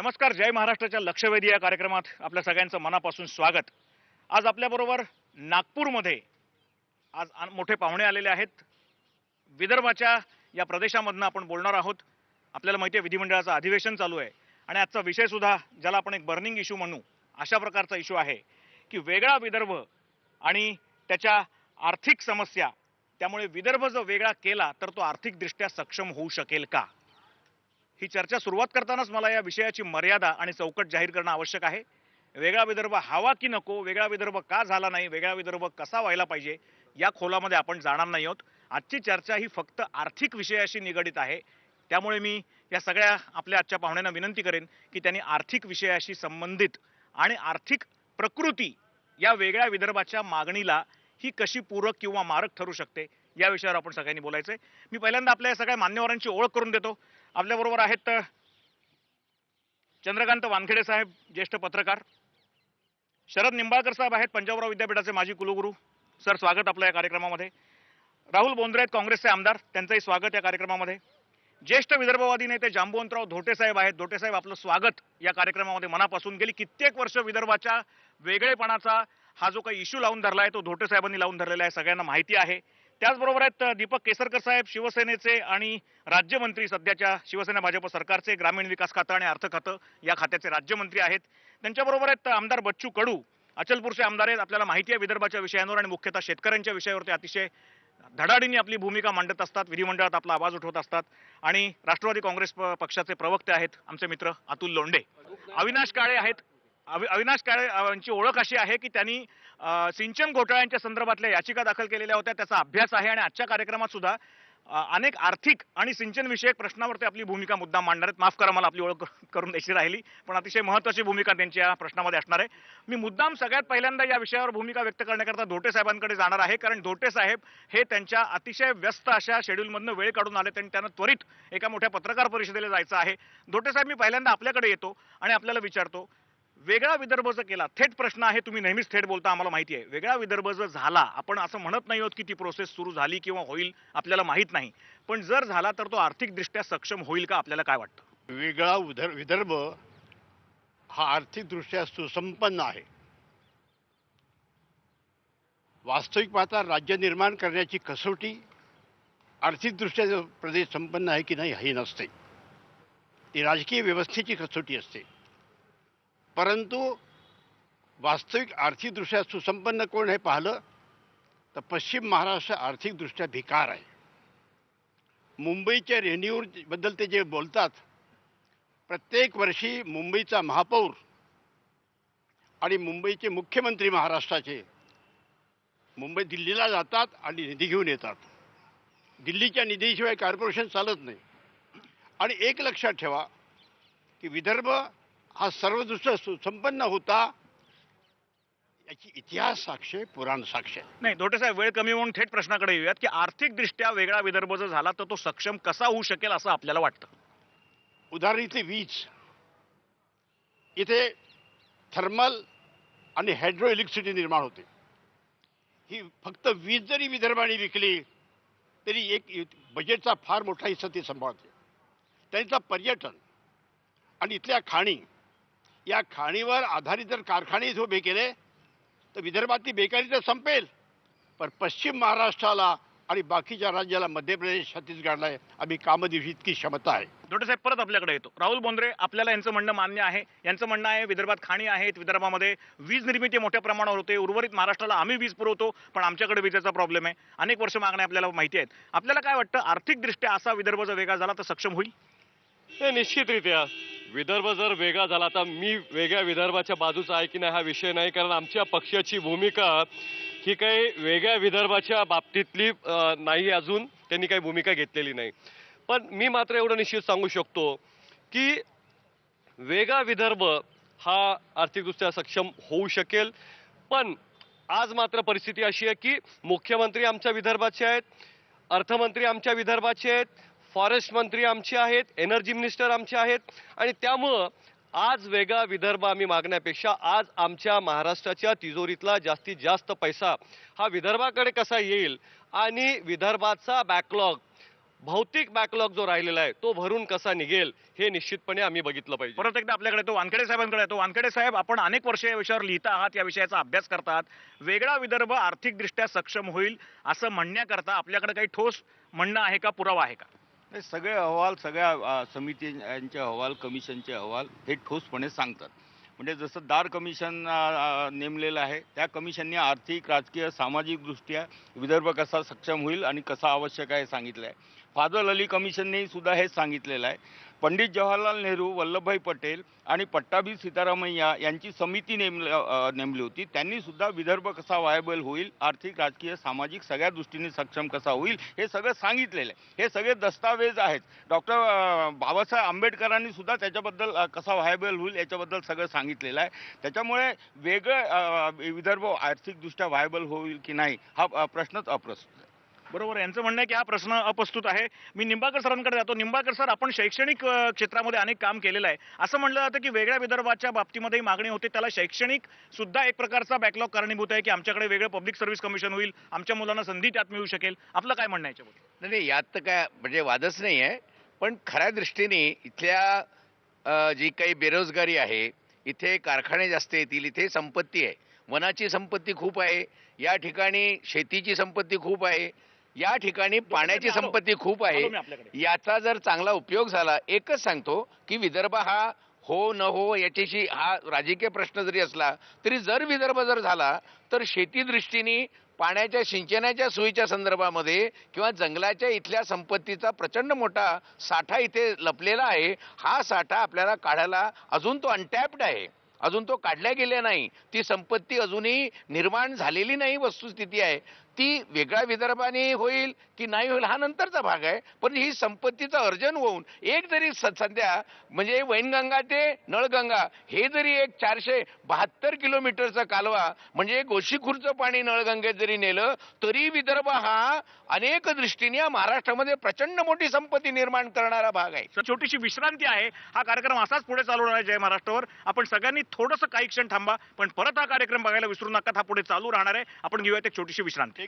नमस्कार. जय महाराष्ट्राच्या लक्षवेधी या कार्यक्रमात आपल्या सगळ्यांचं मनापासून स्वागत. आज आपल्याबरोबर नागपूरमध्ये मोठे पाहुणे आलेले आहेत. विदर्भाच्या या प्रदेशामधनं आपण बोलणार आहोत. आपल्याला माहिती आहे विधिमंडळाचं अधिवेशन चालू आहे आणि आजचा विषय सुद्धा ज्याला आपण एक बर्निंग इश्यू म्हणू अशा प्रकारचा इश्यू आहे की वेगळा विदर्भ आणि त्याच्या आर्थिक समस्या. त्यामुळे विदर्भ जर वेगळा केला तर तो आर्थिकदृष्ट्या सक्षम होऊ शकेल का, ही चर्चा सुरुवात करतानाच मला या विषयाची मर्यादा आणि चौकट जाहीर करणं आवश्यक आहे. वेगळा विदर्भ हवा की नको, वेगळा विदर्भ का झाला नाही, वेगळा विदर्भ कसा व्हायला पाहिजे, या खोलामध्ये आपण जाणार नाही आहोत. आजची चर्चा ही फक्त आर्थिक विषयाशी निगडित आहे. त्यामुळे मी या सगळ्या आपल्या आजच्या पाहुण्यांना विनंती करेन की त्यांनी आर्थिक विषयाशी संबंधित आणि आर्थिक प्रकृती या वेगळ्या विदर्भाच्या मागणीला ही कशी पूरक किंवा मारक ठरू शकते या विषयावर आपण सगळ्यांनी बोलायचंय. मी पहिल्यांदा आपल्या सगळ्या मान्यवरांची ओळख करून देतो. आपल्याबरोबर आहेत चंद्रकांत वानखेडे साहेब, ज्येष्ठ पत्रकार. शरद निंबाळकर साहेब आहेत, पंजाबराव विद्यापीठाचे माजी कुलगुरू. सर, स्वागत आपल्या या कार्यक्रमामध्ये. राहुल बोंद्रे आहेत, काँग्रेसचे आमदार, त्यांचंही स्वागत या कार्यक्रमामध्ये. ज्येष्ठ विदर्भवादी नेते जांबुवंतराव धोटे साहेब आहेत. धोटे साहेब, आपलं स्वागत या कार्यक्रमामध्ये मनापासून. गेली कित्येक वर्ष विदर्भाच्या वेगळेपणाचा हा जो काही इश्यू लावून धरला आहे तो धोटे साहेबांनी लावून धरलेला आहे, सगळ्यांना माहिती आहे. त्याचबरोबर आहेत दीपक केसरकर साहेब, शिवसेनेचे आणि राज्यमंत्री, सध्याच्या शिवसेना भाजप सरकारचे ग्रामीण विकास खातं आणि अर्थ खातं या खात्याचे राज्यमंत्री आहेत. त्यांच्याबरोबर आहेत आमदार बच्चू कडू, अचलपूरचे आमदार आहेत. आपल्याला माहिती आहे विदर्भाच्या विषयांवर आणि मुख्यतः शेतकऱ्यांच्या विषयावर ते अतिशय धडाडीने आपली भूमिका मांडत असतात, विधिमंडळात आपला आवाज उठवत असतात. आणि राष्ट्रवादी काँग्रेस पक्षाचे प्रवक्ते आहेत आमचे मित्र अतुल लोंढे. अविनाश काळे आहेत. अविनाश काळे यांची ओळख अशी आहे की त्यांनी सिंचन घोटाळ्यांच्या संदर्भातल्या याचिका दाखल केलेल्या होत्या, त्याचा अभ्यास आहे आणि आजच्या कार्यक्रमात सुद्धा अनेक आर्थिक आणि सिंचन विषयक प्रश्नावर ते आपली भूमिका मुद्दाम मांडणार आहेत. माफ करा, मला आपली ओळख करून द्यायची राहिली, पण अतिशय महत्त्वाची भूमिका त्यांच्या प्रश्नामध्ये असणार आहे. मी मुद्दाम सगळ्यात पहिल्यांदा या विषयावर भूमिका व्यक्त करण्याकरता धोटे साहेबांकडे जाणार आहे, कारण धोटे साहेब हे त्यांच्या अतिशय व्यस्त अशा शेड्यूलमधनं वेळ काढून आले आणि त्यांना त्वरित एका मोठ्या पत्रकार परिषदेला जायचं आहे. धोटे साहेब, मी पहिल्यांदा आपल्याकडे येतो आणि आपल्याला विचारतो, वेगळा विदर्भ जर केला, थेट प्रश्न आहे, तुम्ही नेहमीच थेट बोलता, आम्हाला माहिती आहे. वेगळा विदर्भ जर झाला, आपण असं म्हणत नाही आहोत की ती प्रोसेस सुरू झाली किंवा होईल, आपल्याला माहित नाही, पण जर झाला तर तो आर्थिकदृष्ट्या सक्षम होईल का, आपल्याला काय वाटतं? वेगळा विदर्भ हा आर्थिकदृष्ट्या सुसंपन्न आहे. वास्तविक पाहता राज्य निर्माण करण्याची कसोटी आर्थिकदृष्ट्या जो प्रदेश संपन्न आहे की नाही हे नसते, ती राजकीय व्यवस्थेची कसोटी असते. परंतु वास्तविक आर्थिकदृष्ट्या सुसंपन्न कोण हे पाहिलं तर पश्चिम महाराष्ट्र आर्थिकदृष्ट्या भिकार आहे. मुंबईच्या रेव्हेन्यूबद्दल ते जे बोलतात, प्रत्येक वर्षी मुंबईचा महापौर आणि मुंबईचे मुख्यमंत्री महाराष्ट्राचे मुंबई दिल्लीला जातात आणि निधी घेऊन येतात. दिल्लीच्या निधीशिवाय कॉर्पोरेशन चालत नाही. आणि एक लक्षात ठेवा की विदर्भ हा सर्वदृष्ट्या सुसंपन्न होता, याची इतिहास साक्ष आहे, पुराण साक्ष आहे. नाही धोटे साहेब, वेळ कमी होऊन थेट प्रश्नाकडे येऊयात की आर्थिकदृष्ट्या वेगळा विदर्भ जर झाला तर तो सक्षम कसा होऊ शकेल असं आपल्याला वाटतं? उदाहरण इथे वीज, इथे थर्मल आणि हायड्रो इलेक्ट्रिसिटी निर्माण होते. ही फक्त वीज जरी विदर्भाने विकली तरी एक बजेटचा फार मोठा हिस्सा ती सांभाळते. त्यांचा पर्यटन आणि इथल्या खाणी, या खाणीवर आधारित जर कारखाने इथे उभे केले तर विदर्भातली बेकारी तर संपेल, पण पश्चिम महाराष्ट्राला आणि बाकीच्या राज्याला, मध्य प्रदेश, छत्तीसगडला आम्ही कामं देऊ इतकी क्षमता आहे. धोटे साहेब, परत आपल्याकडे येतो. राहुल बोंद्रे, आपल्याला यांचं म्हणणं मान्य आहे. यांचं म्हणणं आहे विदर्भात खाणी आहेत, विदर्भामध्ये वीज निर्मिती मोठ्या प्रमाणावर होते, उर्वरित महाराष्ट्राला आम्ही वीज पुरवतो पण आमच्याकडे विजेचा प्रॉब्लेम आहे, अनेक वर्ष मागण्या आपल्याला माहिती आहेत. आपल्याला काय वाटतं, आर्थिकदृष्ट्या असा विदर्भ जर वेगळा झाला तर सक्षम होईल? ते निश्चितरित्या विदर्भ जर वेगळा झाला तर मी वेगळ्या विदर्भाच्या बाजूचा आहे की नाही हा विषय नाही, कारण आमच्या पक्षाची भूमिका ही काही वेगळ्या विदर्भाच्या बाबतीतली नाही, अजून त्यांनी काही भूमिका घेतलेली नाही. पण मी मात्र एवढं निश्चित सांगू शकतो की वेगळा विदर्भ हा आर्थिकदृष्ट्या सक्षम होऊ शकेल. पण आज मात्र परिस्थिती अशी आहे की मुख्यमंत्री आमच्या विदर्भाचे आहेत, अर्थमंत्री आमच्या विदर्भाचे आहेत, फॉरेस्ट मंत्री आमचे आहेत, एनर्जी मिनिस्टर आमचे आहेत. आणि त्यामुळं आज वेगळा विदर्भ आम्ही मागण्यापेक्षा आज आमच्या महाराष्ट्राच्या तिजोरीतला जास्तीत जास्त पैसा हा विदर्भाकडे कसा येईल आणि विदर्भाचा बॅकलॉग भौतिक बॅकलॉग जो राहिलेला आहे तो भरून कसा निघेल हे निश्चितपणे आम्ही बघितलं पाहिजे. परत एकदा आपल्याकडे तो वानखेडे साहेबांकडे येतो. वानखेडे साहेब, आपण अनेक वर्ष या विषयावर लिहिता आहात, या विषयाचा अभ्यास करतात. वेगळा विदर्भ आर्थिकदृष्ट्या सक्षम होईल असं म्हणण्याकरता आपल्याकडे काही ठोस म्हणणं आहे का, पुरावा आहे का? हे सगळे अहवाल, सगळ्या समित्यांचे अहवाल, कमिशनचे अहवाल हे ठोसपणे सांगतात. म्हणजे जसं दार कमिशन नेमलेलं आहे, त्या कमिशनने आर्थिक, राजकीय, सामाजिकदृष्ट्या विदर्भ कसा सक्षम होईल आणि कसा आवश्यक आहे सांगितलं आहे. फाजल अली कमिशनने सुद्धा हेच सांगितलेलं आहे. पंडित जवाहरलाल नेहरू, वल्लभभाई पटेल आणि पट्टाभी सीतारामय्या यांची समिती नेमली होती. त्यांनी सुद्धा विदर्भ कसा व्हायबल होईल, आर्थिक, राजकीय, सामाजिक सगळ्या दृष्टीने सक्षम कसा होईल हे सगळं सांगितलेलं आहे. हे सगळे दस्तावेज आहेत. डॉक्टर बाबासाहेब आंबेडकरांनी सुद्धा त्याच्याबद्दल कसा व्हायबल होईल याच्याबद्दल सगळं सांगितलेलं आहे. त्याच्यामुळे वेगळं विदर्भ आर्थिकदृष्ट्या व्हायबल होईल की नाही हा प्रश्नच अप्रस्तुत आहे. बरोबर, यांचं म्हणणं आहे की हा प्रश्न अप्रस्तुत आहे. मी निंबाळकर सरांकडे जातो. निंबाळकर सर, आपण शैक्षणिक क्षेत्रामध्ये अनेक काम केलेलं आहे. असं म्हणलं जातं की वेगळ्या विदर्भाच्या बाबतीमध्ये मागणी होते, त्याला शैक्षणिक सुद्धा एक प्रकारचा बॅकलॉग कारणीभूत आहे की आमच्याकडे वेगळं पब्लिक सर्व्हिस कमिशन होईल, आमच्या मुलांना संधी त्यात मिळू शकेल. आपलं काय म्हणणं आहे याच्याबद्दल? नाही यात तर काय म्हणजे वादच नाही आहे, पण खऱ्या दृष्टीने इथल्या जी काही बेरोजगारी आहे, इथे कारखाने जास्त येतील, इथे संपत्ती आहे, वनाची संपत्ती खूप आहे, या ठिकाणी शेतीची संपत्ती खूप आहे, या ठिकाणी पाण्याची संपत्ती खूप आहे. याचा जर चांगला उपयोग झाला, एकच सांगतो की विदर्भ हा हो न हो याच्याशी हा राजकीय प्रश्न जरी असला तरी जर विदर्भ जर झाला तर शेती दृष्टीने पाण्याच्या सिंचनाच्या सोयीच्या संदर्भामध्ये किंवा जंगलाच्या इथल्या संपत्तीचा प्रचंड मोठा साठा इथे लपलेला आहे. हा साठा आपल्याला काढायला अजून तो अनटॅप्ड आहे, अजून तो काढल्या गेला नाही. ती संपत्ती अजूनही निर्माण झालेली नाही वस्तुस्थिती आहे. ती वेगळ्या विदर्भाने होईल की नाही होईल हा नंतरचा भाग आहे, पण ही संपत्तीचं अर्जन होऊन एक जरी सध्या म्हणजे वैनगंगा ते नळगंगा हे जरी एक 472 किलोमीटरचा कालवा म्हणजे गोशीखुर्दचं पाणी नळगंगेत जरी नेलं तरी विदर्भ हा अनेक दृष्टीने या महाराष्ट्रामध्ये प्रचंड मोठी संपत्ती निर्माण करणारा भाग आहे. छोटीशी विश्रांती आहे. हा कार्यक्रम असाच पुढे चालू राहणार आहे जय महाराष्ट्रावर. आपण सगळ्यांनी थोडंसं काही क्षण थांबा, पण परत हा कार्यक्रम बघायला विसरू नका. हा पुढे चालू राहणार आहे. आपण घेऊयात एक छोटीशी विश्रांती.